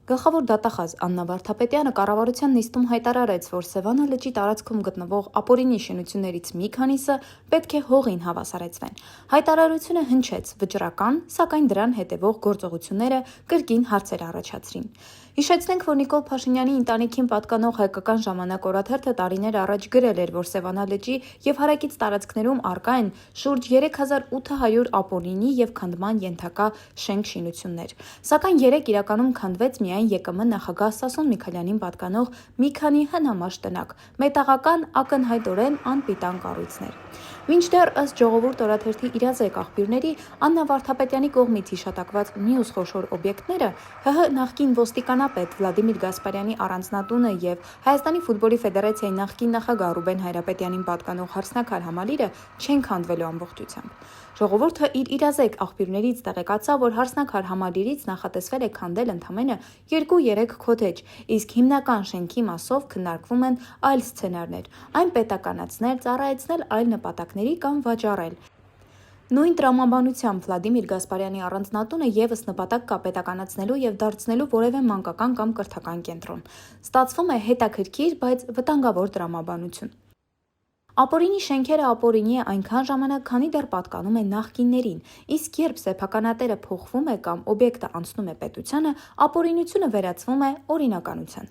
Գլխավոր դատախազ Աննա Վարդապետյանը կառավարության նիստում հայտարարեց, որ Սևանա լճի տարածքում գտնվող ապօրինի շինություններից մի քանիսը պետք է հողին հավասարեցվեն։ Հայտարարությունը հնչեց վճռական, սակայն դրան հետևող գործողությունները կրկին հարցեր առաջացրին։ Հիշեցնենք, որ Նիկոլ Փաշինյանի ընտանիքին պատկանող Հայկական ժամանակ օրաթերթը տարիներ առաջ գրել էր, որ Սևանա լճի և հարակից տարածքներում առկա են շուրջ 3800 ապօրինի և քանդման ենթակա շենք-շինություններ։ Սակայն երեկ իրականում քանդվեց միայն ԵԿՄ նախագահ Սասուն Միքայելյանին պատկանող մի քանի հնամաշ տնակ, մետաղական ակնհայտորեն անպիտան կառույցներ։ Մինչդեռ ըստ Ժողովուրդ օրաթերթի իրազեկ աղբյուրների Աննա Վարդապետյանի կողմից հիշատակված մյուս խոշոր օբյեկտները ՀՀ նախկին ոստիկանապետ Վլադիմիր Գասպարյանի առանձնատունը և Հայաստանի ֆուտբոլի ֆեդերացիայի նախկին նախագահ Ռուբեն Հայրապետյանին պատկանող Հարսնաքար համալիրը չեն քանդվելու ամբողջությամբ։ Ժողովուրդը իր իրազեկ աղբյուրներից տեղեկացավ, որ Հարսնաքար համալիրից նախատեսվել է քանդել ընդամենը 2-3 քոթեջ, իսկ հիմնական շենքի մասով քննարկվում են այլ սցենարներ՝ այն պետականացնել, ծառայեցնել այլ նպատակների կամ վաճառել։ Նույն տրամաբանությամբ Վլադիմիր Գասպարյանի առանձնատունը ևս նպատակ կա պետականացնելու և դարձնելու որևէ մանկական կամ կրթական կենտրոն։ Ստացվում է հետաքրքիր, բայց վտանգավոր տրամաբանություն։ Ապօրինի շենքերը ապօրինի է այնքան ժամանակ, քանի դեռ պատկանում է նախկիններին, իսկ երբ սեփականատերը փոխվում է կամ օբյեկտը անցնում է պետությանը, ապօրինությունը վերածվում է օրինականության։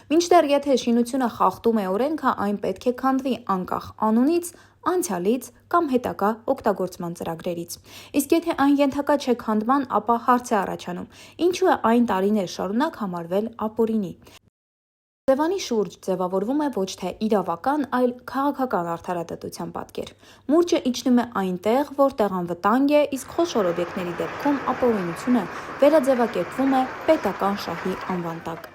Մինչդեռ եթե շինությունը խախտում է օրենքը, այն պետք է քանդվի անկախ անունից, անցյալից կամ հետագա օգտագործման ծրագրերից։ Իսկ եթե այն ենթակա չէ քանդման, ապա հարց է առաջանում՝ ինչու է այն տարիներ շարունակ համարվել ապօրինի։ Սևանի շուրջ ձևավորվում է ոչ թե իրավական, այլ քաղաքական արդարադատության պատկեր։ Մուրճը իջնում է այնտեղ, որտեղ անվտանգ է, իսկ խոշոր օբյեկտների դեպքում ապօրինությունը վերաձևակերպվում է պետական շահի անվան տակ։